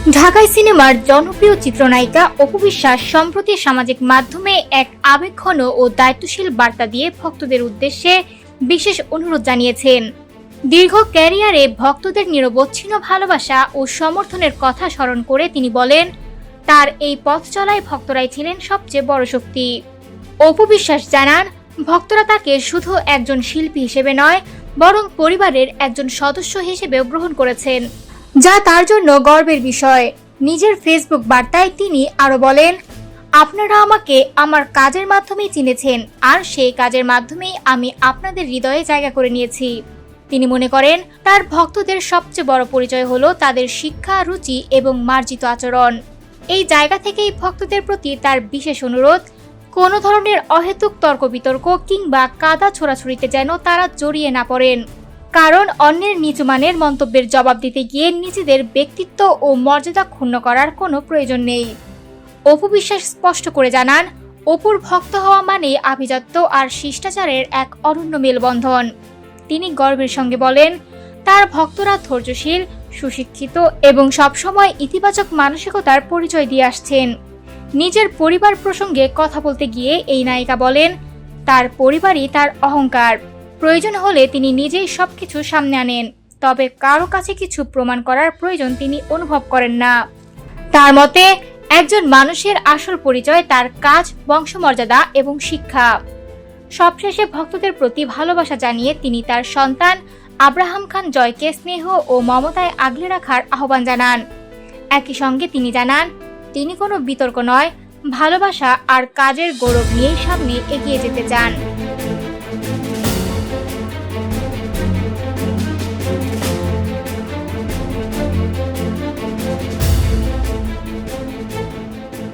ঢাকাই সিনেমার জনপ্রিয় চিত্রনায়িকা অপু বিশ্বাস সম্প্রতি সামাজিক মাধ্যমে এক আবেগঘন ও দায়িত্বশীল বার্তা দিয়ে ভক্তদের উদ্দেশ্যে বিশেষ অনুরোধ জানিয়েছেন। দীর্ঘ ক্যারিয়ারে ভক্তদের নিরবচ্ছিন্ন ভালোবাসা ও সমর্থনের কথা স্মরণ করে তিনি বলেন, তার এই পথ চলায় ভক্তরাই ছিলেন সবচেয়ে বড় শক্তি। অপু বিশ্বাস জানান, ভক্তরা তাকে শুধু একজন শিল্পী হিসেবে নয়, বরং পরিবারের একজন সদস্য হিসেবেও গ্রহণ করেছেন, যা তার জন্য গর্বের বিষয়। নিজের ফেসবুক বার্তায় তিনি আরো বলেন, আপনারা আমাকে আমার কাজের মাধ্যমেই চিনেছেন, আর সেই কাজের মাধ্যমেই আমি আপনাদের হৃদয়ে জায়গা করে নিয়েছি। তিনি মনে করেন, তার ভক্তদের সবচেয়ে বড় পরিচয় হলো তাদের শিক্ষা, রুচি এবং মার্জিত আচরণ। এই জায়গা থেকেই ভক্তদের প্রতি তার বিশেষ অনুরোধ, কোনো ধরনের অহেতুক তর্ক বিতর্ক কিংবা কাদা ছোড়াছুড়িতে যেন তারা জড়িয়ে না পড়েন, কারণ অন্যের নিচুমানের মন্তব্যের জবাব দিতে গিয়ে নিজেদের ব্যক্তিত্ব ও মর্যাদা ক্ষুণ্ণ করার কোনো প্রয়োজন নেই। অপু বিশ্বাস স্পষ্ট করে জানান, অপুর ভক্ত হওয়া মানে আভিজাত্য আর শিষ্টাচারের এক অনন্য মেলবন্ধন। তিনি গর্বের সঙ্গে বলেন, তার ভক্তরা ধৈর্যশীল, সুশিক্ষিত এবং সবসময় ইতিবাচক মানসিকতার পরিচয় দিয়ে আসছেন। নিজের পরিবার প্রসঙ্গে কথা বলতে গিয়ে এই নায়িকা বলেন, তার পরিবারই তার অহংকার। প্রয়োজন হলে তিনি নিজেই সবকিছু সামনে আনেন, তবে কারো কাছে কিছু প্রমাণ করার প্রয়োজন তিনি অনুভব করেন না। তার মতে, একজন মানুষের আসল পরিচয় তার কাজ, বংশমর্যাদা এবং শিক্ষা। সবশেষে ভক্তদের প্রতি ভালোবাসা জানিয়ে তিনি তার সন্তান আব্রাহাম খান জয়কে স্নেহ ও মমতায় আগলে রাখার আহ্বান জানান। একই সঙ্গে তিনি জানান, তিনি কোনো বিতর্ক নয়, ভালোবাসা আর কাজের গৌরব নিয়েই সামনে এগিয়ে যেতে চান।